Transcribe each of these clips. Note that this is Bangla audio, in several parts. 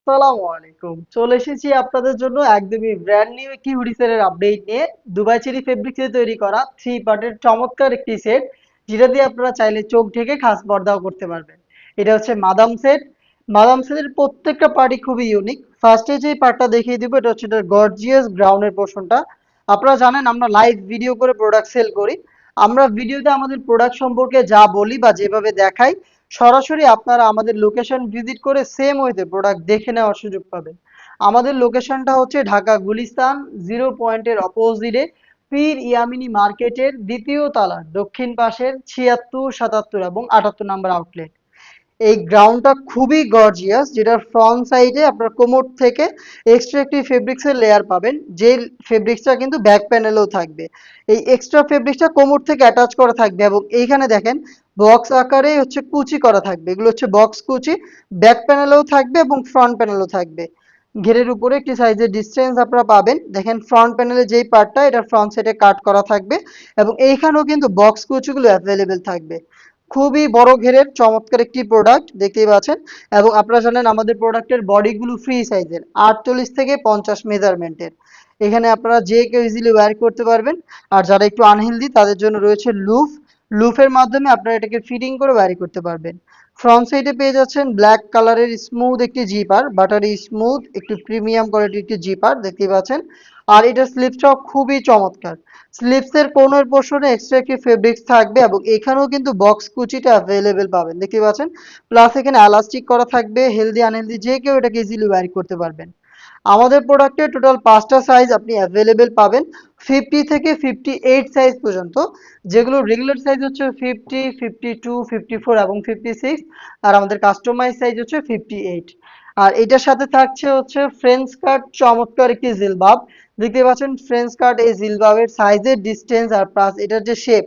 আসসালামু আলাইকুম। চলে এসেছি আপনাদের জন্য একদমই ব্র্যান্ড নিউ একটি হুডি সেটের আপডেট নিয়ে। দুবাই চেরি ফেব্রিক্সে তৈরি করা 3 পার্টের চমৎকার একটি সেট, যেটা দিয়ে আপনারা চাইলে চোখ ঢেকে খাস পর্দাও করতে পারবেন। এটা হচ্ছে মাদাম সেট। মাদাম সেটের প্রত্যেকটা পার্টই খুবই ইউনিক। ফার্স্টে যে পার্টটা দেখিয়ে দিব এটা হচ্ছে এটার গর্জিয়াস গ্রাউন্ডের পোর্শনটা। আপনারা জানেন আমরা লাইভ ভিডিও করে প্রোডাক্ট সেল করি। আমরা ভিডিওতে আমাদের প্রোডাক্ট সম্পর্কে যা বলি বা যেভাবে দেখাই, সরাসরি আপনারা আমাদের লোকেশন ভিজিট করে সেম ওয়েতে প্রোডাক্ট দেখে নেওয়ার সুযোগ পাবেন। আমাদের লোকেশনটা হচ্ছে ঢাকা গুলিস্তান 0 পয়েন্টের অপোজিটে পীর ইয়ামিনী মার্কেটের দ্বিতীয় তলার দক্ষিণ পাশের 76, 77 এবং 78 নাম্বার আউটলেট। এই গ্রাউন্ডটা খুবই গর্জিয়াস, যেটার ফ্রন্ট সাইডে আপনার কোমর থেকে এক্সট্রা একটি ফেব্রিক্সের লেয়ার পাবেন, যে ফেব্রিক্সটা কিন্তু ব্যাক প্যানেলেও থাকবে। এই এক্সট্রা ফেব্রিক্সটা কোমর থেকে অ্যাটাচ করা থাকবে এবং এইখানে দেখেন বক্স আকারে হচ্ছে কুচি করা থাকবে। এগুলো হচ্ছে বক্স কুচি, ব্যাক প্যানেলেও থাকবে এবং ফ্রন্ট প্যানেলেও থাকবে। ঘেরের উপরে একটি সাইজের ডিসটেন্স আপনারা পাবেন। দেখেন ফ্রন্ট প্যানেলে যেই পার্টটা, এটা ফ্রন্ট সাইডে কাট করা থাকবে এবং এইখানেও কিন্তু বক্স কুচিগুলো অ্যাভেলেবেল থাকবে। খুবই বড় ঘেরের চমৎকার একটি প্রোডাক্ট দেখতেই পাচ্ছেন। এবং আপনারা জানেন আমাদের প্রোডাক্টের বডিগুলো ফ্রি সাইজের 48 থেকে 50 মেজারমেন্টের। এখানে আপনারা যে কেউ ইজিলি ওয়্যার করতে পারবেন। আর যারা একটু আনহেলদি তাদের জন্য রয়েছে লুফ। লুফের মাধ্যমে আপনারা এটাকে ফিটিং করে ওয়্যারি করতে পারবেন। ফ্রন্ট সাইডে পেয়ে যাচ্ছেন ব্ল্যাক কালারের স্মুথ একটি জিপার, বাটারি স্মুথ একটি প্রিমিয়াম কোয়ালিটির একটি জিপার দেখতেই পাচ্ছেন। আর এটার স্লিপসটাও খুবই চমৎকার। স্লিপসের কোণের পোর্শনে এক্সট্রা একটি ফেব্রিক্স থাকবে এবং এখানেও কিন্তু বক্স কুচিটা অ্যাভেলেবেল পাবেন দেখতে পাচ্ছেন। প্লাস এখানে এলাস্টিক করা থাকবে, হেলদি আনহেলদি যে কেউ এটাকে ইজিলি ওয়্যারি করতে পারবেন। আমাদের প্রোডাক্টে টোটাল 5টা সাইজ আপনি অ্যাভেলেবেল পাবেন, 50 থেকে 58 সাইজ পর্যন্ত। যেগুলো রেগুলার সাইজ হচ্ছে 50, 52, 54 এবং 56। আর আমাদের কাস্টমাইজ সাইজ হচ্ছে 58। আর এটার সাথে থাকছে হচ্ছে ফ্রেঞ্চ কাট চমৎকার একটি জিলবাব দেখতে পাচ্ছেন। ফ্রেঞ্চ কাট এই জিলবাবের সাইজের ডিস্টেন্স আর প্লাস এটার যে শেপ,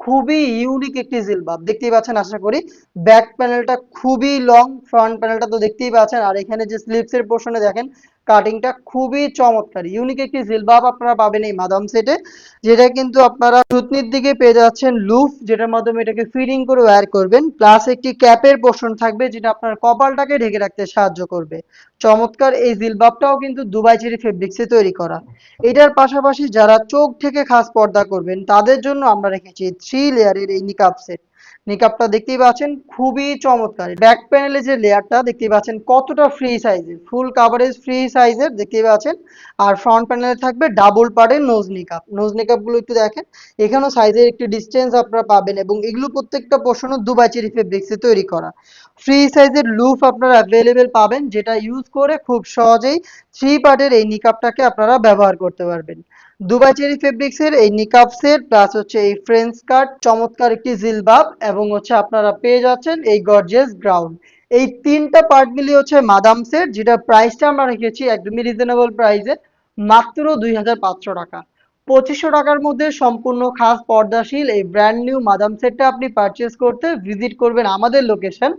খুবই ইউনিক একটি জিলবাব দেখতেই পাচ্ছেন আশা করি। ব্যাক প্যানেলটা খুবই লং, ফ্রন্ট প্যানেলটা তো দেখতেই পাচ্ছেন। আর এখানে যে স্লিপসের পোর্শনে দেখেন কাটিংটা খুবই চমৎকার, ইউনিক একটি জিলবাব আপনারা পাবেন এই মাদাম সেটে। যেটা কিন্তু আপনারা থুতনির দিকে পেয়ে যাচ্ছেন লুফ, যেটার মাধ্যমে এটাকে ফিটিং করে ওয়্যার করবেন। প্লাস একটি ক্যাপের পোর্শন থাকবে যেটা আপনার কপালটাকে ঢেকে রাখতে সাহায্য করবে। চমৎকার এই জিলবাবটাও কিন্তু দুবাই চেরি ফেব্রিক্সে তৈরি করা। এটার পাশাপাশি যারা চোখ থেকে খাস পর্দা করবেন তাদের জন্য আমরা রেখেছি 3 লেয়ারের এই নিকাব সেট। নিকাবটা দেখতেই পাচ্ছেন খুবই চমৎকার। ব্যাক প্যানেলে যে লেয়ারটা দেখতেই পাচ্ছেন কতটা ফ্রি সাইজের, ফুল কাভারেজ ফ্রি সাইজের দেখতেই পাচ্ছেন। আর ফ্রন্ট প্যানেলে থাকবে ডাবল পার্টের নোজ নিকাব। নোজ নিকাব গুলো একটু দেখেন, এখানেও সাইজের একটি ডিস্টেন্স আপনারা পাবেন এবং এগুলো প্রত্যেকটা পোর্শনও দুবাই চেরি ফেব্রিক্সে তৈরি করা। ফ্রি সাইজের লুফ আপনারা অ্যাভেলেবেল পাবেন, যেটা ইউজ করে খুব সহজেই 3 পার্টের এই নিকাবটাকে আপনারা ব্যবহার করতে পারবেন। দুবাই চেরি ফেব্রিক্সের এই নিকাব সেট প্লাস হচ্ছে এই ফ্রেঞ্চ কাট চমৎকার একটি জিলবাব এবং হচ্ছে আপনারা পেয়ে যাচ্ছেন এই গর্জিয়াস গ্রাউন্ড। এই 3টা পার্ট মিলিয়ে হচ্ছে মাদাম সেট, যেটা প্রাইসটা আমরা রেখেছি একদমই রিজনেবল প্রাইসে, মাত্র 2500 টাকা। 2500 টাকার মধ্যে সম্পূর্ণ খাস পর্দাশীল এই ব্র্যান্ড নিউ মাদাম সেটটা আপনি পারচেস করতে ভিজিট করবেন আমাদের লোকেশন,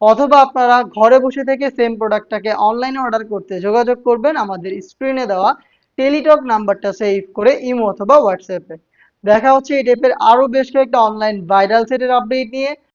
অথবা আপনারা ঘরে বসে থেকে সেম প্রোডাক্টটাকে অনলাইনে অর্ডার করতে যোগাযোগ করবেন আমাদের স্ক্রিনে দেওয়া টেলিটক নাম্বারটা সেভ করে ইমো অথবা হোয়াটসঅ্যাপে। দেখা হচ্ছে এই টাইপের আরো বেশ কয়েকটা অনলাইন ভাইরাল সেটের আপডেট নিয়ে।